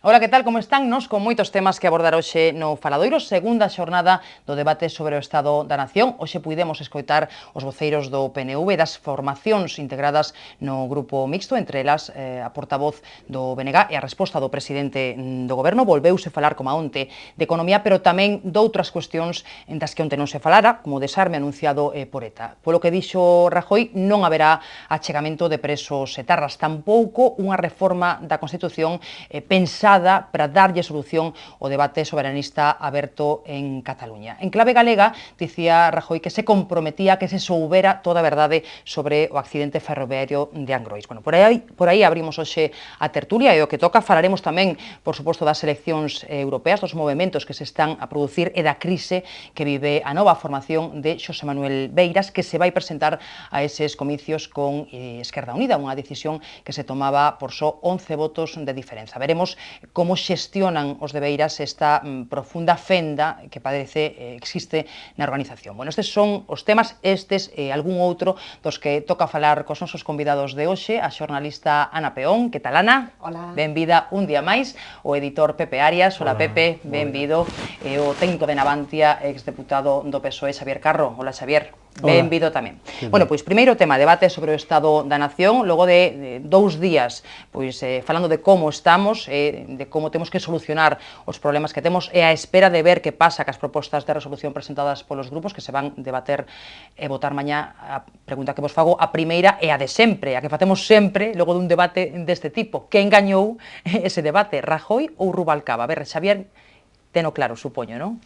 Ola, que tal, como están? Nos con moitos temas que abordar hoxe no Faladoiro, segunda xornada do debate sobre o Estado da Nación. Hoxe puidemos escoitar os voceiros do PNV das formacións integradas no grupo mixto, entre elas a portavoz do BNG e a resposta do presidente do Goberno. Volveuse falar, como onte, de economía, pero tamén doutras cuestións en das que onte non se falara, como o desarme anunciado por ETA. Polo que dixo Rajoy, non haberá achegamento de presos etarras, tampouco unha reforma da Constitución pensada para darlle solución ao debate soberanista aberto en Cataluña. En clave galega, dicía Rajoy que se comprometía que se soubera toda a verdade sobre o accidente ferroviario de Angrois. Bueno, por aí abrimos hoxe a tertulia e o que toca falaremos tamén, por suposto, das eleccións europeas, dos movementos que se están a producir e da crise que vive a nova formación de Xosé Manuel Beiras, que se vai presentar a eses comicios con Esquerda Unida, unha decisión que se tomaba por só 11 votos de diferenza. Veremos como xestionan os de Beiras esta profunda fenda que parece existe na organización. Bueno, estes son os temas, estes e algún outro dos que toca falar cos nosos convidados de hoxe, a xornalista Ana Peón. Que tal, Ana? Hola. Benvida un día máis. O editor Pepe Arias. Hola, Pepe, benvido. E o técnico de Navantia, exdeputado do PSOE, Xavier Carro. Hola, Xavier. Benvido tamén. Bueno, pois primeiro tema, debate sobre o Estado da Nación, logo de 2 días, pois falando de como estamos, de como temos que solucionar os problemas que temos e a espera de ver que pasa cas propostas de resolución presentadas polos grupos que se van debater e votar mañá. A pregunta que vos fago, a primeira é a de sempre, a que facemos sempre logo dun debate deste tipo. Quen gañou ese debate, Rajoy ou Rubalcaba? A ver, Xavier, teno claro, supoño, non?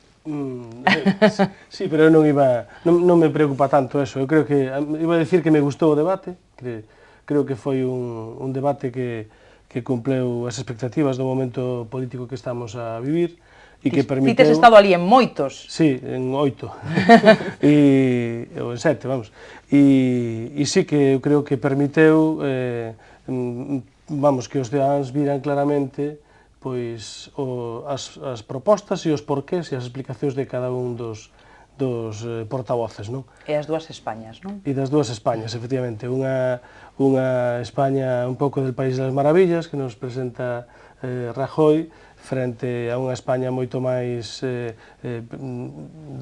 Sí, pero non me preocupa tanto eso. Eu creo que iba a decir que me gustou o debate, creo que foi un debate que cumpleu as expectativas do momento político que estamos a vivir e que permiteu... Ti tes estado ali en moitos. Sí, en 8 ou en 7, vamos. E sí que eu creo que permiteu vamos, que os cidadáns viran claramente pois as propostas e os porqués e as explicacións de cada un dos portavoces, non? E as dúas Españas, non? E das dúas Españas, efectivamente. Unha España un pouco del País das Maravillas, que nos presenta Rajoy, frente a unha España moito máis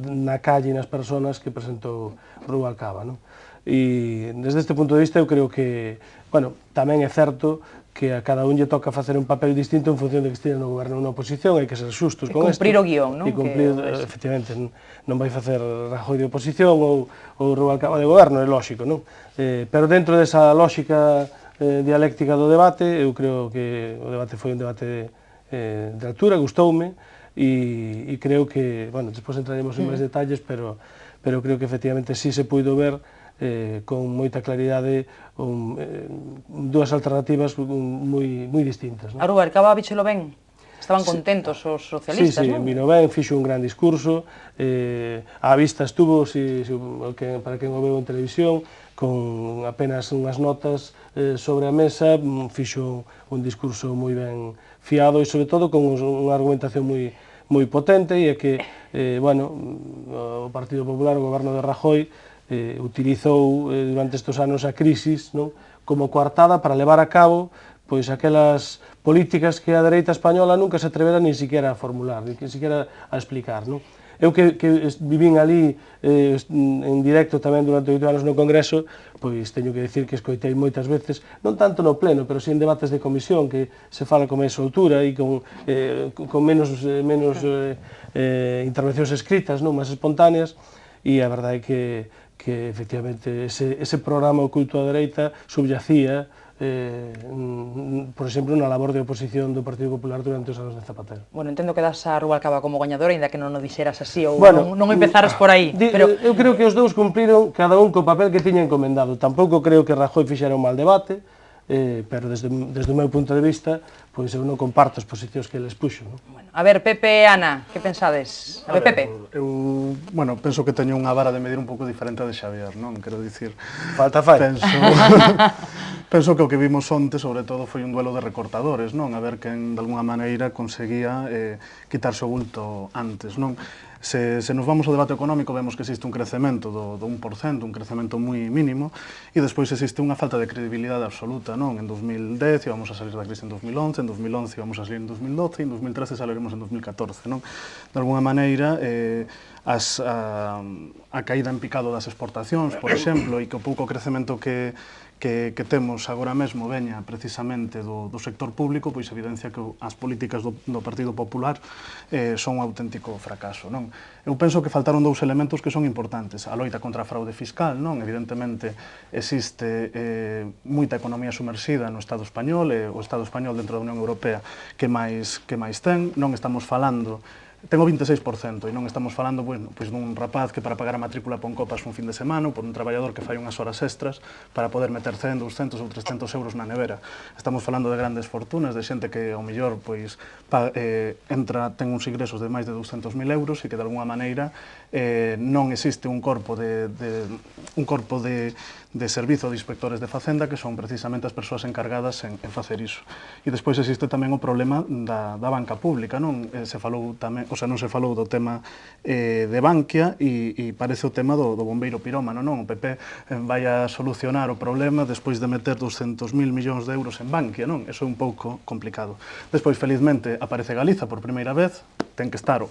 na calle e nas persoas que presentou Rubalcaba, non? E desde este punto de vista eu creo que, bueno, tamén é certo que a cada un lle toca facer un papel distinto en función de que esteja no goberno ou na oposición, hai que ser xustos con isto. E cumprir o guión, non? E cumprir, efectivamente, non vai facer Rajoy de oposición ou Rubalcaba de goberno, é lóxico, non? Pero dentro desa lógica dialéctica do debate, eu creo que o debate foi un debate de altura, gustoume, e creo que, bueno, despois entraremos en máis detalles, pero creo que efectivamente sí se puido ver con moita claridade dúas alternativas moi distintas. A Rubalcaba víchelo ben? Estaban contentos os socialistas, non? Sí, vino ben, fixo un gran discurso, á vista estuvo, para quen o veu en televisión, con apenas unhas notas sobre a mesa, fixo un discurso moi ben fiado e, sobre todo, con unha argumentación moi potente, e que, bueno, o Partido Popular, o goberno de Rajoy, utilizou durante estes anos a crisis como coartada para levar a cabo pois aquelas políticas que a dereita española nunca se atrevera nin siquiera a formular, nin siquiera a explicar. Eu que vivín ali en directo tamén durante 8 anos no Congreso, pois teño que decir que escoitei moitas veces, non tanto no pleno, pero si en debates de comisión, que se fala con máis soltura e con menos intervencións escritas, máis espontáneas, e a verdade é que efectivamente ese programa oculto á dereita subyacía, por exemplo, na labor de oposición do Partido Popular durante os anos de Zapatero. Bueno, entendo que das a Rubalcaba como gañadora, ainda que non o dixeras así, ou non empezaras por aí. Eu creo que os dous cumpriron cada un co papel que tiña encomendado. Tampouco creo que Rajoy fixera un mal debate, pero desde o meu punto de vista, pois eu non comparto as posicións que ele expuxo. Bueno, a ver, Pepe, Ana, que pensades? A ver, Pepe. Eu, bueno, penso que teño unha vara de medir un pouco diferente a de Xavier, non? Quero dicir... Falta fai. Penso que o que vimos onte, sobre todo, foi un duelo de recortadores, non? A ver quen, de alguna maneira, conseguía quitarse o bulto antes, non? Se nos vamos ao debate económico, vemos que existe un crecemento do 1%, un crecemento moi mínimo, e despois existe unha falta de credibilidade absoluta, non? En 2010 íbamos a salir da crise en 2011, en 2011 íbamos a salir en 2012, e en 2013 saleremos en 2014, non? De alguna maneira, a caída en picado das exportacións, por exemplo, e que o pouco crecemento que temos agora mesmo veña precisamente do sector público, pois evidencia que as políticas do Partido Popular son un auténtico fracaso, non? Eu penso que faltaron dous elementos que son importantes. A loita contra a fraude fiscal, non? Evidentemente existe moita economía sumersida no Estado español, e o Estado español dentro da Unión Europea que máis ten. Non estamos falando... Tengo 26% e non estamos falando pois dun rapaz que para pagar a matrícula pon copas un fin de semana, ou por un traballador que fai unhas horas extras para poder meter 100, 200 ou 300 euros na nevera. Estamos falando de grandes fortunas, de xente que ao mellor pois ten uns ingresos de máis de 200.000 euros e que de alguna maneira non existe un corpo de servizo de inspectores de Facenda que son precisamente as persoas encargadas en facer iso. E despois existe tamén o problema da banca pública, non? Se falou tamén, non se falou do tema de Bankia e parece o tema do bombeiro pirómano, non? O PP vai a solucionar o problema despois de meter 200.000 millóns de euros en Bankia, non? Eso é un pouco complicado. Despois, felizmente, aparece Galiza por primeira vez, ten que estar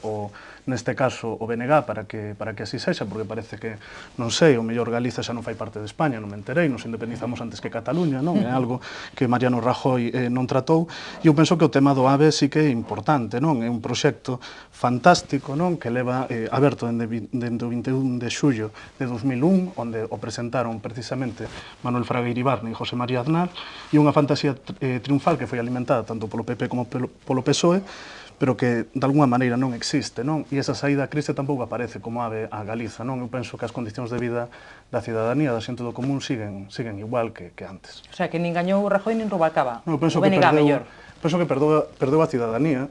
neste caso o BNG para que así sexa, porque parece que, non sei, o mellor Galiza xa non fai parte de España, non me enterei, nos independizamos antes que Cataluña, non? É algo que Mariano Rajoy non tratou, e eu penso que o tema do AVE sí que é importante, non? É un proxecto fantástico, non? Que leva aberto dende o 21 de xullo de 2001, onde o presentaron precisamente Manuel Fraga Iribarne e José María Aznar, e unha fantasía triunfal que foi alimentada tanto polo PP como polo PSOE, pero que de alguna maneira non existe, non? E esa saída á crise tampouco aparece como ave a Galiza, non? Eu penso que as condicións de vida da cidadanía, da xente do común, siguen igual que antes. O sea, que nin gañou Rajoy nin Rubalcaba, o BNG mellor. Penso que perdeu a cidadanía,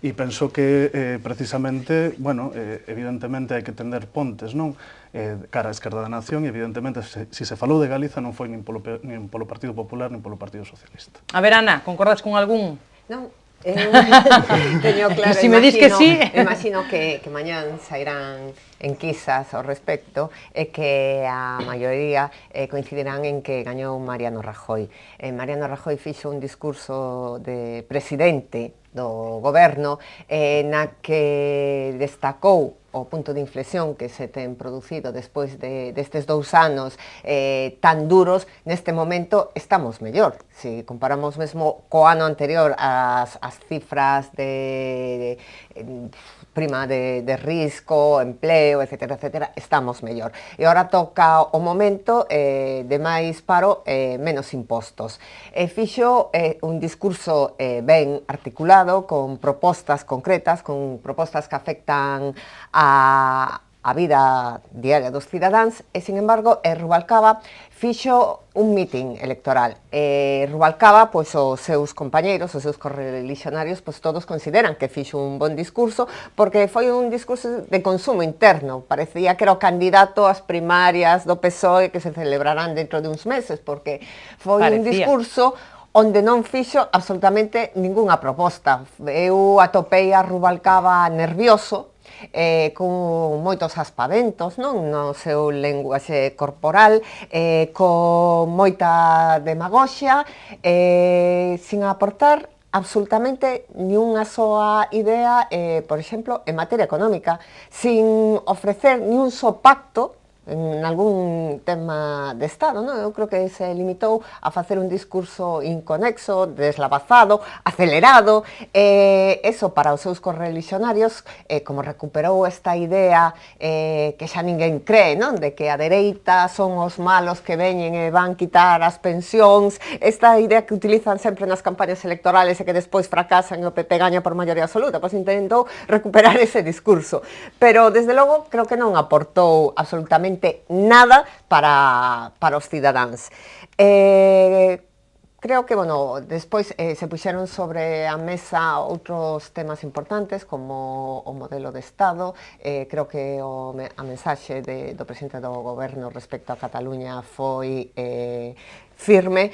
e penso que precisamente, evidentemente hai que tender pontes, non? Cara á esquerda da nación, e evidentemente se falou de Galiza non foi nin polo Partido Popular nin polo Partido Socialista. A ver, Ana, concordas con algún? Non. Teño claro, si me dis que sí. Imagino que mañán sairán enquisas ao respecto e que a maioría coincidirán en que gañou Mariano Rajoy. Mariano Rajoy fixo un discurso de presidente do goberno na que destacou o punto de inflexión que se ten producido despois destes 2 anos tan duros. Neste momento estamos mellor. Se comparamos mesmo co ano anterior as cifras de prima de risco, empleo, etcétera, etcétera, estamos mellor. E agora toca o momento de máis paro e menos impostos. Fixo un discurso ben articulado, con propostas concretas, con propostas que afectan a vida diaria dos cidadáns, e, sin embargo, Rubalcaba fixo un mitin electoral. Rubalcaba, pois, os seus compañeiros, os seus correligionarios, pois todos consideran que fixo un bon discurso, porque foi un discurso de consumo interno. Parecía que era o candidato ás primarias do PSOE que se celebrarán dentro de uns meses, porque foi un discurso onde non fixo absolutamente ningunha proposta. Eu atopei a Rubalcaba nervioso, con moitos aspaventos, non? No seu lenguaxe corporal, con moita demagoxia, sin aportar absolutamente ni unha soa idea, por exemplo, en materia económica, sin ofrecer ni un só pacto en algún tema de Estado, non? Eu creo que se limitou a facer un discurso inconexo, deslavazado, acelerado, eso para os seus correligionarios, como recuperou esta idea que xa ninguén cree, non? De que a dereita son os malos que veñen e van quitar as pensións, esta idea que utilizan sempre nas campañas electorales e que despois fracasan e o PP gaña por maioría absoluta, pois intentou recuperar ese discurso, pero desde logo creo que non aportou absolutamente nada para os cidadáns. Creo que, despois se puxeron sobre a mesa outros temas importantes, como o modelo de Estado. Creo que a mensaxe do presidente do goberno respecto a Cataluña foi firme,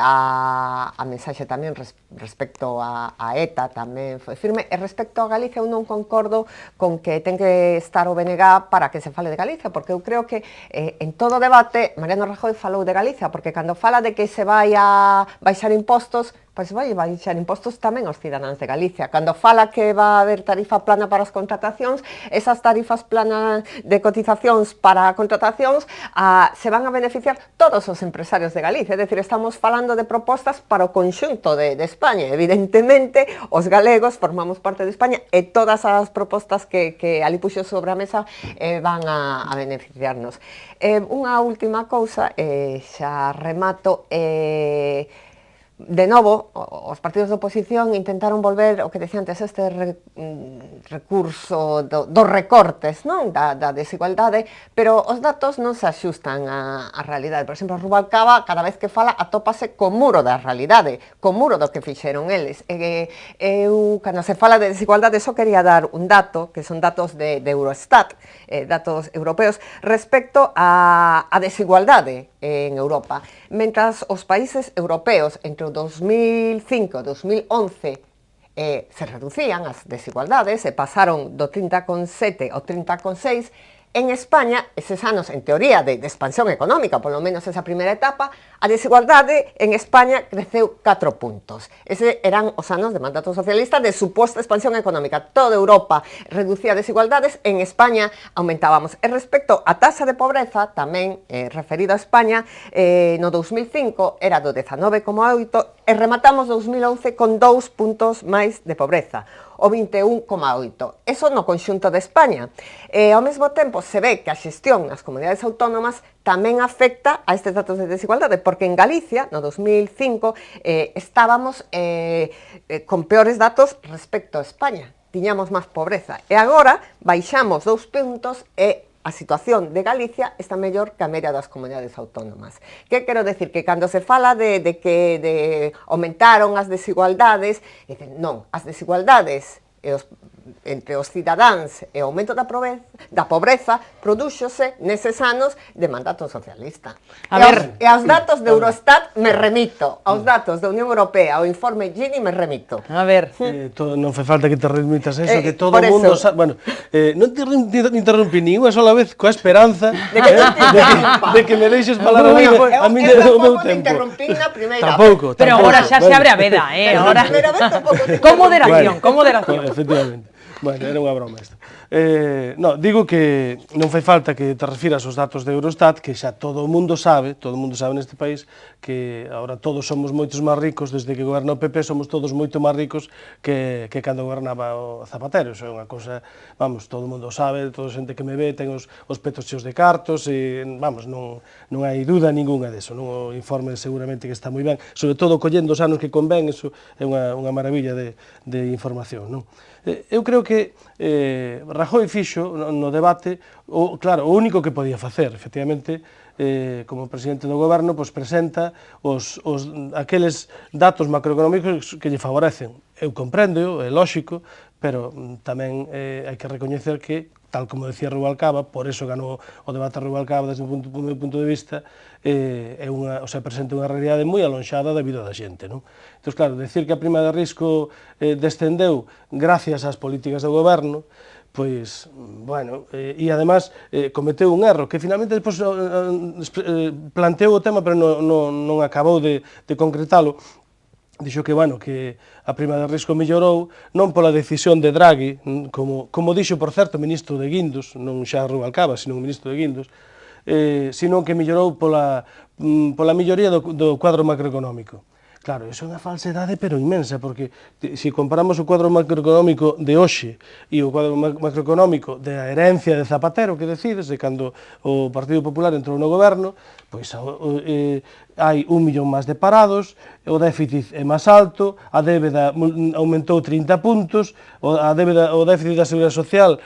a mensaxe tamén respecto a ETA tamén foi firme, e respecto a Galicia eu non concordo con que ten que estar o BNG para que se fale de Galicia, porque eu creo que en todo o debate Mariano Rajoy falou de Galicia, porque cando fala de que se vai a baixar impostos, pois vai baixar impostos tamén aos cidadáns de Galicia. Cando fala que va a haber tarifa plana para as contratacións, esas tarifas planas de cotizacións para contratacións se van a beneficiar todos os empresarios de Galicia. É dicir, estamos falando de propostas para o conxunto de España. Evidentemente, os galegos formamos parte de España e todas as propostas que ali puxo sobre a mesa van a beneficiarnos. Unha última cousa, xa remato, de novo, os partidos de oposición intentaron volver o que decía antes, este recurso dos recortes, non? Da desigualdade, pero os datos non se axustan á realidade. Por exemplo, Rubalcaba, cada vez que fala, atópase co muro da realidade, co muro do que fixeron eles. Eu, cando se fala de desigualdade, só quería dar un dato, que son datos de Eurostat, datos europeos, respecto á desigualdade en Europa. Mentras os países europeos entre o 2005 e 2011 se reducían as desigualdades e pasaron do 30,7 ao 30,6, en España, eses anos, en teoría, de expansión económica, polo menos esa primeira etapa, a desigualdade en España creceu 4 puntos. Ese eran os anos de mandato socialista de suposta expansión económica. Toda Europa reducía desigualdades, en España aumentábamos. E respecto á taxa de pobreza, tamén referido a España, no 2005 era do 19,8 e rematamos 2011 con 2 puntos máis de pobreza, o 21,8. Eso no conxunto de España. Ao mesmo tempo, se ve que a xestión nas comunidades autónomas tamén afecta a estes datos de desigualdade, porque en Galicia, no 2005, estábamos con peores datos respecto a España. Tiñamos máis pobreza. E agora baixamos 2 puntos e a situación de Galicia está mellor que a media das comunidades autónomas. Que quero decir? Que cando se fala de que aumentaron as desigualdades, dicen, non, as desigualdades entre os cidadáns e o aumento da pobreza prodúxose neses anos de mandato socialista. E aos datos de Eurostat me remito, aos datos da Unión Europea, ao informe Gini me remito. A ver. Non fai falta que te remitas a eso, que todo o mundo sabe. Bueno, non te interrumpí ni unha sola vez coa esperanza de que me deixes falar a mí do meu tempo. Interrumpí na primeira. Tampouco. Pero agora xa se abre a veda, Ahora. Con moderación, con moderación. Efectivamente. Bueno, era unha broma esta. Digo que non fai falta que te refiras aos datos de Eurostat, que xa todo o mundo sabe neste país, que agora todos somos moitos máis ricos, desde que goberna o PP somos todos moito máis ricos que cando gobernaba o Zapatero. Iso é unha cosa, vamos, todo o mundo sabe, toda a xente que me ve ten os petos cheos de cartos, e, vamos, non hai dúda ninguna deso, non? O informe seguramente que está moi ben, sobre todo collendo os anos que convén, iso é unha maravilla de información, non? Eu creo que Rajoy fixo no debate, claro, o único que podía facer, efectivamente, como presidente do goberno, pois presenta aqueles datos macroeconómicos que lle favorecen. Eu comprendo, é lóxico, pero tamén hai que recoñecer que, tal como decía Rubalcaba, por eso ganou o debate Rubalcaba desde o meu punto de vista, presenta unha realidade moi alonxada da vida da xente, non? Entón, claro, decir que a prima de risco descendeu gracias ás políticas do goberno, pois, bueno, e además cometeu un erro, que finalmente despois planteou o tema, pero non acabou de concretalo. Dixo que, bueno, que a prima de risco mellorou non pola decisión de Draghi, como dixo, por certo, o ministro de Guindos, non xa Rubalcaba, sino o ministro de Guindos, sino que mellorou pola melloría do cuadro macroeconómico. Claro, iso é unha falsedade, pero inmensa, porque se comparamos o cuadro macroeconómico de hoxe e o cuadro macroeconómico da herencia de Zapatero, que decides, de cando o Partido Popular entrou no goberno, pois hai 1 millón máis de parados, o déficit é máis alto, a débeda aumentou 30 puntos, o déficit da Seguridade Social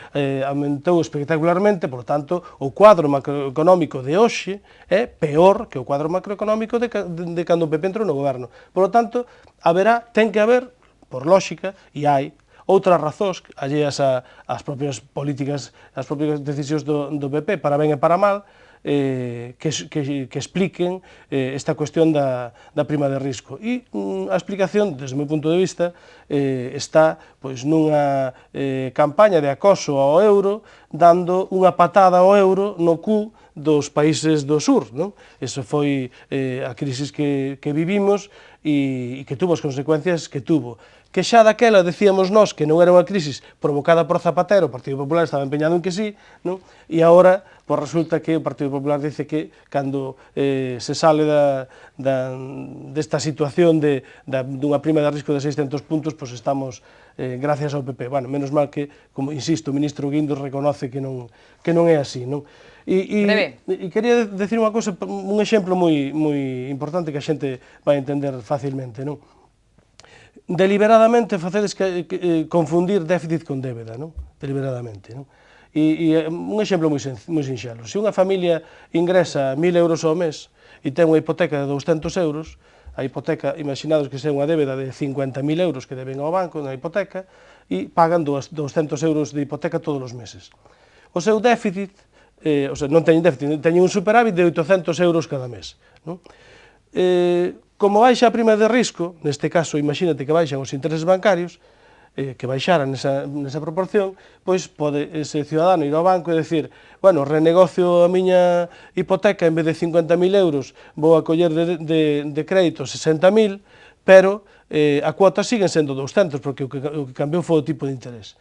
aumentou espectacularmente, por tanto, o cuadro macroeconómico de hoxe é peor que o cuadro macroeconómico de cando o PP entrou no goberno. Por lo tanto, ten que haber, por lógica, e hai, outras razóns alleas ás propias políticas, ás propias decisións do PP, para ben e para mal, que expliquen esta cuestión da prima de risco. E a explicación, desde o meu punto de vista, está nunha campaña de acoso ao euro, dando unha patada ao euro no cu dos países do sur. Eso foi a crisis que vivimos e que tuvo as consecuencias que tuvo. Que xa daquela decíamos nós que non era unha crisis provocada por Zapatero, o Partido Popular estaba empeñado en que sí, e agora resulta que o Partido Popular dice que cando se sale desta situación dunha prima de risco de 600 puntos, estamos gracias ao PP. Bueno, menos mal que, como insisto, o ministro Guindos reconoce que non é así. E quería decir unha cosa, un exemplo moi importante que a xente vai entender facilmente. Deliberadamente facedes confundir déficit con débeda, deliberadamente. E un exemplo moi sinxelo. Se unha familia ingresa 1.000 euros ao mes e ten unha hipoteca de 200 euros, a hipoteca, imaginados que sea unha débeda de 50.000 euros que deben ao banco na hipoteca, e pagan 200 euros de hipoteca todos os meses. O seu déficit, non teñen déficit, teñen un superávit de 800 euros cada mes. Como baixa a prima de risco, neste caso, imagínate que baixan os intereses bancarios, que baixaran nesa proporción, pois pode ese ciudadano ir ao banco e decir, bueno, renegocio a miña hipoteca, en vez de 50.000 euros, vou a coller de crédito 60.000, pero a cuota siguen sendo 200, porque o que cambiou foi o tipo de interés.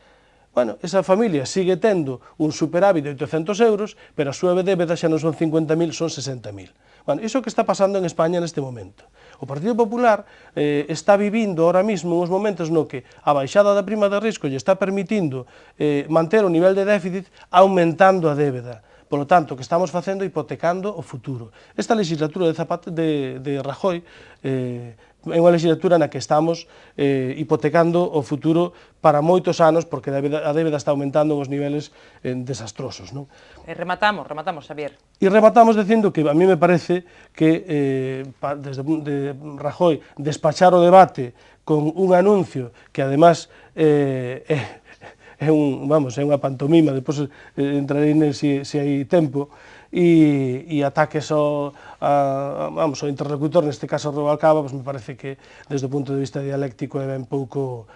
Bueno, esa familia sigue tendo un superávit de 800 euros, pero a súa débeda xa non son 50.000, son 60.000. Bueno, iso que está pasando en España neste momento. O Partido Popular está vivindo ahora mismo uns momentos no que a baixada da prima de risco lle está permitindo manter o nivel de déficit aumentando a débeda. Por lo tanto, que estamos facendo hipotecando o futuro. Esta legislatura de Rajoy é unha legislatura na que estamos hipotecando o futuro para moitos anos, porque a débeda está aumentando os niveles desastrosos. Rematamos, Xavier. E rematamos dicindo que a mí me parece que desde Rajoy despachar o debate con un anuncio que además é unha pantomima, depois entrarei se hai tempo, e ataques ao interlocutor, neste caso Rubalcaba, me parece que desde o punto de vista dialéctico é ben pouco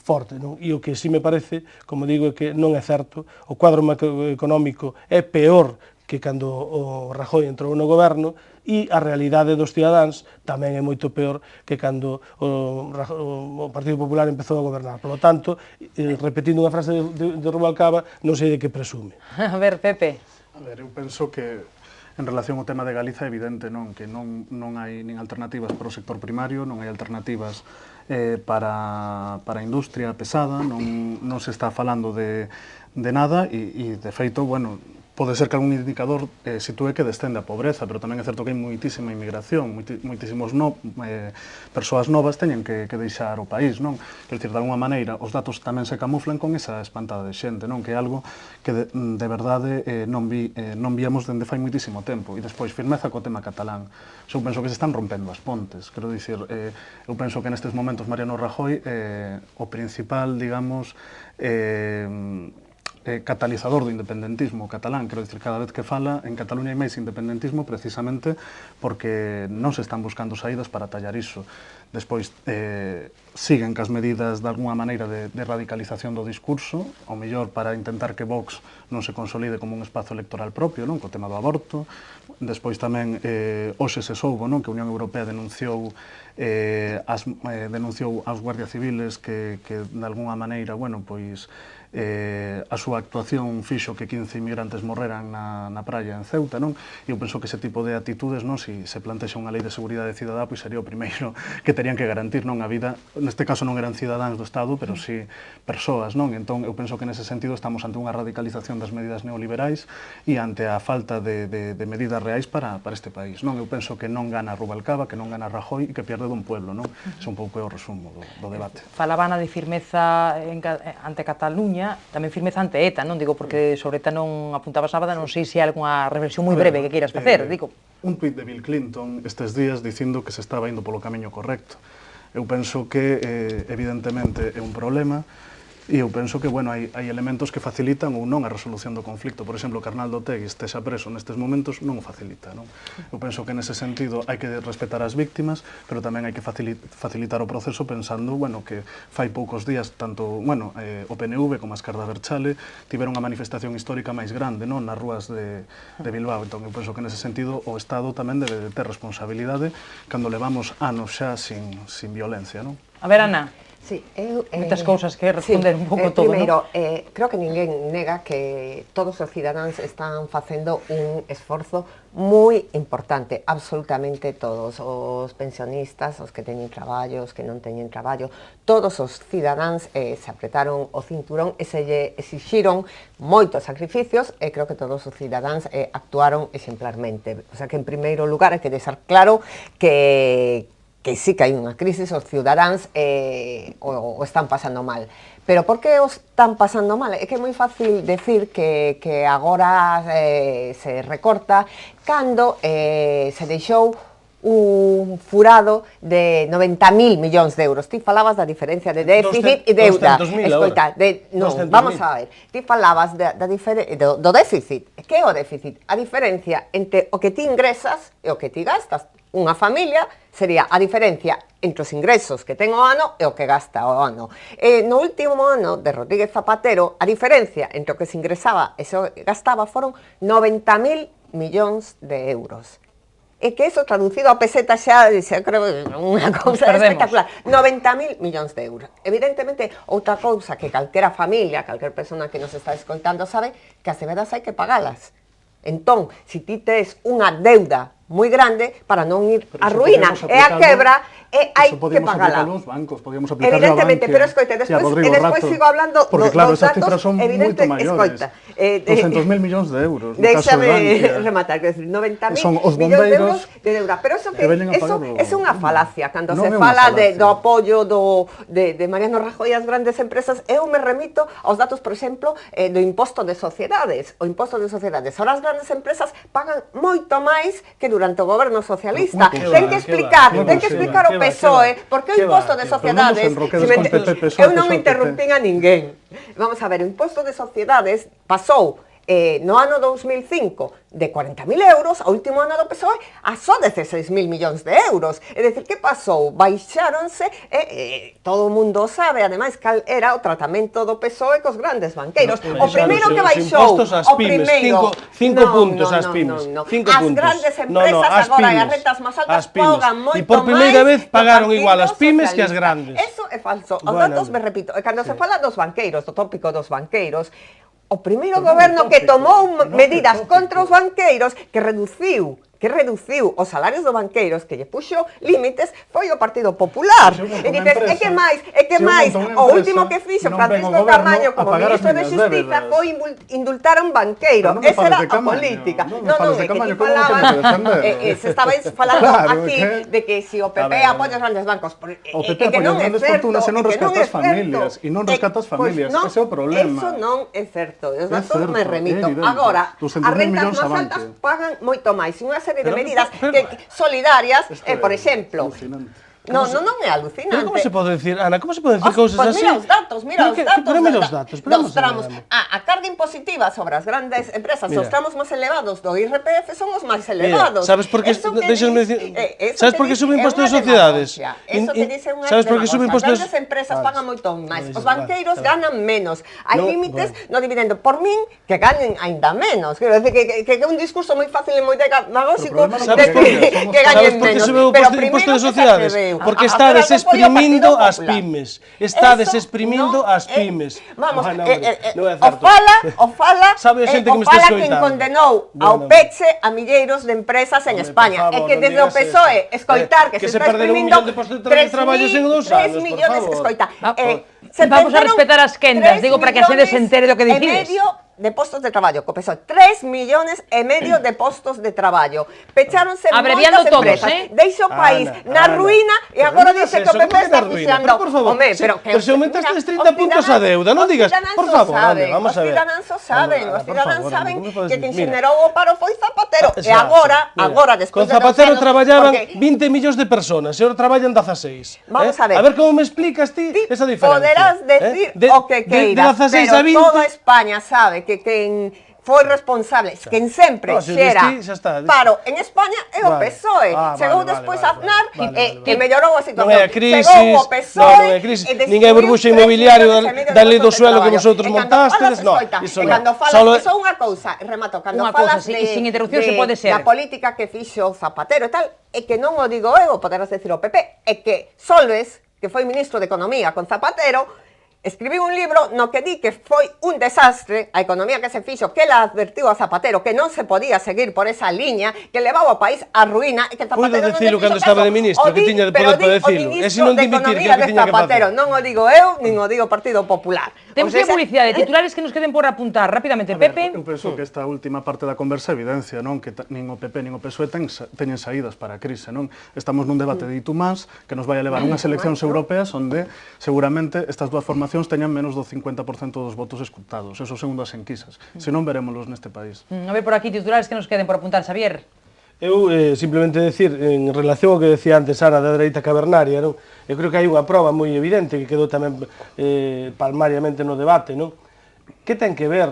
forte. E o que sí me parece, como digo, é que non é certo, o quadro macroeconómico é peor que cando o Rajoy entrou no goberno, e a realidade dos cidadáns tamén é moito peor que cando o Partido Popular empezou a gobernar. Por lo tanto, repetindo unha frase de Rubalcaba, non sei de que presume. A ver, Pepe. A ver, eu penso que en relación ao tema de Galiza é evidente que non hai nin alternativas para o sector primario, non hai alternativas para a industria pesada, non se está falando de nada e de feito, bueno, pode ser que algún indicador sitúe que descende a pobreza, pero tamén é certo que hai moitísima inmigración, moitísimos persoas novas teñen que deixar o país, non? Quer dicir, de alguma maneira, os datos tamén se camuflan con esa espantada de xente, non? Que é algo que de verdade non víamos dende fai moitísimo tempo. E despois, firmeza co tema catalán. Eu penso que se están rompendo as pontes, quero dicir, eu penso que nestes momentos Mariano Rajoy o principal, digamos, catalizador do independentismo catalán, quero dicir, cada vez que fala, en Cataluña hai máis independentismo precisamente porque non se están buscando saídas para tallar iso. Despois, siguen cas medidas de alguna maneira de radicalización do discurso, ao mellor para intentar que Vox non se consolide como un espazo electoral propio, non? Co tema do aborto. Despois tamén, hoxe se soubo, non? Que a Unión Europea denunciou aos guardias civiles que de alguna maneira, bueno, pois a súa actuación fixo que 15 inmigrantes morreran na praia en Ceuta, non? E eu penso que ese tipo de atitudes, non, se plantexa unha lei de seguridade cidadá, pois sería o primeiro que terían que garantir, non, a vida, neste caso non eran cidadáns do Estado, pero si persoas, non? Entón, eu penso que nese sentido estamos ante unha radicalización das medidas neoliberais e ante a falta de medidas reais para este país, non? Eu penso que non gana Rubalcaba, que non gana Rajoy e que pierde dun pueblo, non? É un pouco o resumo do debate. Falaban de firmeza ante Cataluña, tamén firmeza ante ETA, non? Digo, porque sobre ETA non apuntabas nada, non sei se hai algunha reflexión moi breve que queiras facer, digo. Un tuit de Bill Clinton estes días dicindo que se estaba indo polo camiño correcto. Eu penso que, evidentemente, é un problema, E eu penso que, bueno, hai elementos que facilitan ou non a resolución do conflicto. Por exemplo, que Arnaldo Otegi estexa preso nestes momentos non o facilita, non? Eu penso que nese sentido hai que respetar as víctimas, pero tamén hai que facilitar o proceso pensando, bueno, que fai poucos días tanto, bueno, o PNV como a Esquerda Abertzale tiveron unha manifestación histórica máis grande, non, nas rúas de Bilbao. Entón, eu penso que nese sentido o Estado tamén debe de ter responsabilidade cando levamos anos xa sin violencia, non? A ver, Ana, Sí, moitas cousas que responder un pouco todo, primeiro, non? creo que ninguén nega que todos os cidadáns están facendo un esforzo moi importante, absolutamente todos, os pensionistas, os que teñen traballo, os que non teñen traballo, todos os cidadáns se apretaron o cinturón e se lle exixiron moitos sacrificios e creo que todos os cidadáns actuaron exemplarmente. O sea que en primeiro lugar hai que deixar claro que sí que hai unha crisis, os cidadáns o están pasando mal. Pero por que os están pasando mal? É que é moi fácil decir que agora se recorta cando se deixou un furado de 90.000 millóns de euros. Ti falabas da diferencia de déficit e deuda. Escoita, vamos a ver. Ti falabas do déficit. Que é o déficit? A diferencia entre o que ti ingresas e o que ti gastas. Unha familia sería a diferencia entre os ingresos que ten o ano e o que gasta o ano. No último ano de Rodríguez Zapatero, a diferencia entre o que se ingresaba e o que gastaba foron 90.000 millóns de euros. E que iso traducido a peseta xa creo unha cousa espectacular. 90.000 millóns de euros. Evidentemente, outra cousa que calquera familia, calquera persona que nos está escoitando sabe que as debedas hai que pagalas. Entón, se ti tes unha deuda moi grande para non ir a ruína e a quebra e hai que pagala. Podíamos aplicarlo aos bancos, podíamos aplicarlo a evidentemente, pero escoita, despois sigo hablando porque claro, esas datos, cifras son moito maiores. 200.000 millóns de euros no caso de Bankia. Rematar, que decir, 90.000 millóns de euros de deuda, pero eso é unha falacia cando se fala do apoio de Mariano Rajoy ás grandes empresas. Eu me remito aos datos, por exemplo, do imposto de sociedades. O imposto de sociedades, ahora as grandes empresas pagan moito máis que durante o goberno socialista. Ten que explicar o PSOE, porque o imposto de sociedades, eu non interrumpín a ninguén. Vamos a ver, o imposto de sociedades pasou no ano 2005 de 40.000 euros, ao último ano do PSOE, a só 16.000 millóns de euros. É dicir, que pasou? Baixáronse, todo o mundo sabe, ademais, cal era o tratamento do PSOE cos grandes banqueiros. O primeiro que baixou, o primeiro... 5 puntos ás pymes. As grandes empresas agora e as rentas máis altas pagan moito máis. E por primeira vez pagaron igual as pymes que as grandes. Eso é falso. Os datos, me repito, cando se fala dos banqueiros, do tópico dos banqueiros, o primeiro goberno que tomou medidas contra os banqueiros, que reduciu os salarios dos banqueiros, que lle puxo límites, foi o Partido Popular. E dices, é que máis, o último que fixo Francisco Camaño como ministro de Xustiza foi indultar a un banqueiro. Esa era a política. Non, é que ti falabas, se estabais falando aquí de que se o PP apoia os grandes bancos, o PP apoia as grandes fortunas e non rescata as familias, e non rescata as familias, ese é o problema. Eso non é certo, os datos me remito. Agora, as rentas máis altas pagan moito máis, unha serie de medidas solidarias, por exemplo. Non é alucinante. Pero como se pode decir, Ana, como se pode decir cousas así? Mira os datos. Mira os datos. Dos tramos. A carga impositiva sobre as grandes empresas, os tramos máis elevados do IRPF son os máis elevados. Sabes por que sabes por que sube o imposto de sociedades? Sabes por que sube o imposto de sociedades? As grandes empresas pagan moito máis. Os banqueiros ganan menos. Hai límites no dividendo. Por min, que ganen aínda menos. Quero decir que é un discurso moi fácil e moi demagógico que ganen menos. Pero o imposto de sociedades porque está desexprimindo as pymes. Está desexprimindo as pymes. Vamos, o fala quen condenou ao peche a milleiros de empresas en España. É que desde o PSOE escoitar que se está exprimindo 3 millones, escoita. Vamos a respetar as quendas, digo, para que a xente se entere do que dicides. de postos de traballo co PSOE, 3,5 millones de postos de traballo. Pecháronse Abreviando moitas todos, empresas. Deixa o país na Ana, ruína e pero agora non dice digas que o eso, PP ¿cómo que está na ruína? fixando. Pero, por favor, Home, sí, pero pero se aumentaste mira, 30 puntos a deuda, non digas, por favor, saben, vamos a ver. Os cidadáns saben, Ana, os por cidadáns favor, saben ¿cómo me puedes que quen decir? Mira. xenerou o paro foi Zapatero. E Xa, agora, mira, despois con de 2 Zapatero anos, traballaban porque 20 millóns de personas, e ahora traballan 16. Vamos a ver. A ver como me explicas ti esa diferencia. Poderás decir o que queiras, de 16 a pero 20, toda España sabe que quen foi responsable, quen sempre No, se xera dis ti, xa está, dis ti. paro en España é o Vale. PSOE. Chegou Vale, despois vale, Aznar vale. e mellorou a Non situación. é a crisis, Chegou o PSOE non é a crisis, nin é burbuxa inmobiliaria da lei do suelo que vosotros montastes, no, iso non. Cando falas, Solo- iso é unha cousa, remato, cando Unha cousa, falas sí, sin interrupción se pode ser. da política que fixo Zapatero e tal, é que non o digo eu, poderás decir o PP, é que Solbes, que foi ministro de Economía con Zapatero, escribiu un libro no que di que foi un desastre a economía que se fixo, que la advertiu a Zapatero que non se podía seguir por esa liña, que levaba o país á ruína e que Zapatero non dicilo lle fixo cando estaba caso. de ministro, O que di, tiña de pero poder para di o dicilo. ministro E se non de dimitir, Economía que de tiña que Zapatero, facer? non o digo eu, nin o digo o Partido Popular. Temos O que sea, publicidade, titulares que nos queden por apuntar rápidamente. Pepe. Eu penso que esta última parte da conversa evidencia, non, que nin o PP nin o PSOE teñen saídas para a crise, non? Estamos nun debate de Itumás que nos vai a levar unhas eleccións europeas onde seguramente estas dúas formacións teñan menos do 50% dos votos escrutados, eso segundo as enquisas. Se non verémolos neste país. A ver por aquí titulares que nos queden por apuntar, Xavier. Eu simplemente decir, en relación ao que decía antes Ana da dereita cavernaria, non? Eu creo que hai unha proba moi evidente que quedou tamén palmariamente no debate, non? Que ten que ver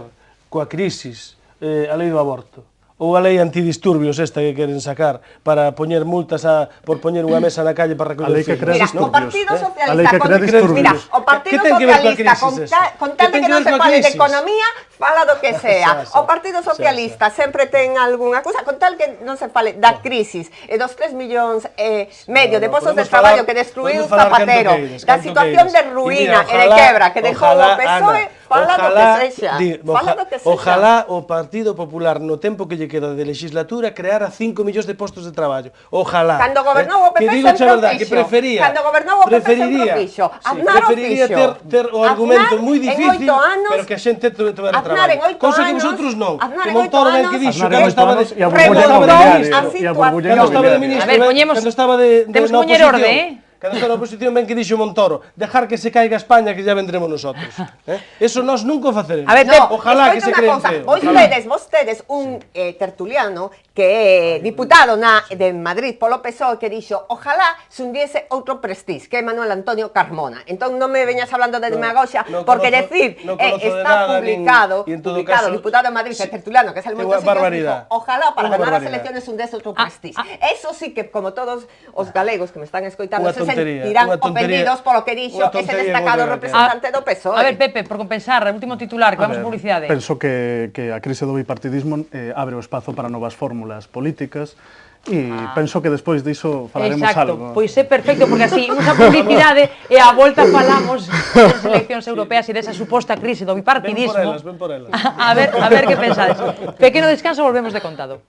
coa crisis a lei do aborto? Ou a lei antidisturbios esta que queren sacar para poñer multas por poñer unha mesa na calle para recoller A lei que crea fillos, Mira, o non? Partido A Socialista, lei que crea disturbios. mira, o Que Partido ten que ver coa Socialista, crisis eso? con tal Que de ten que que non ver se coa fale de crisis? economía, fala do que sea. Xa. O Partido Socialista sempre ten algunha cousa, con tal que non se fale da crisis e dos 3,5 millóns de postos de traballo que destruiu Zapatero, da situación de ruína e de quebra que dejou o PSOE, fala do que sexa. Fala do que sexa. Ojalá o Partido Popular no tempo que lle queda de legislatura creara 5 millóns de postos de traballo. Ojalá. Cando gobernou o PP que digo sempre a verdad, o que fixo. prefería. Cando gobernou o PP sempre o fixo. Aznar o preferiría fixo. ter o argumento Aznar, moi en difícil, 8 anos, pero que a xente tuvera Aznar en traballo. 8 Cousa que anos, vosotros non. Aznar Que en 8 Montoro ben que anos, dixo, Aznar cando en estaba 8 de... anos e a burbulla remontó inmobiliaria. a E a burbulla Cando estaba de inmobiliaria. ministro, A ver, ben, poñemos- cando estaba temos que na poñer oposición, orde, Cando estaba na oposición ben que dixo Montoro, dejar que se caiga España que ya vendremos nosotros. Eso nós nunca o faceremos. A ver, No, ojalá que se escoita creen unha feo. cousa, vostedes un tertuliano que é diputado de Madrid polo PSOE que dixo ojalá se hundiese outro Prestige, que é Manuel Antonio Carmona. Entón non me veñas hablando de demagoxia, non porque conozo- decir non conozo de está nada, publicado, y en todo caso, diputado de Madrid, que é tertuliano, que é el é momento unha barbaridade. ojalá para Unha ganar as barbaridade. elecciones hundese outro Prestige. Eso sí que como todos os galegos que me están escoitando Unha se tontería, sentirán unha tontería, ofendidos polo que dixo unha ese tontería destacado moi grande. representante do PSOE. A ver, Pepe, por compensar, el último titular, que vamos a publicidade. Penso que a crise do bipartidismo abre o espazo para novas fórmulas políticas e penso que despois diso falaremos Exacto, algo. pois é perfecto, porque así imos a publicidade e a volta falamos das eleccións europeas e desa suposta crise do bipartidismo. Ven por elas. A ver que pensades. Pequeno descanso, volvemos de contado.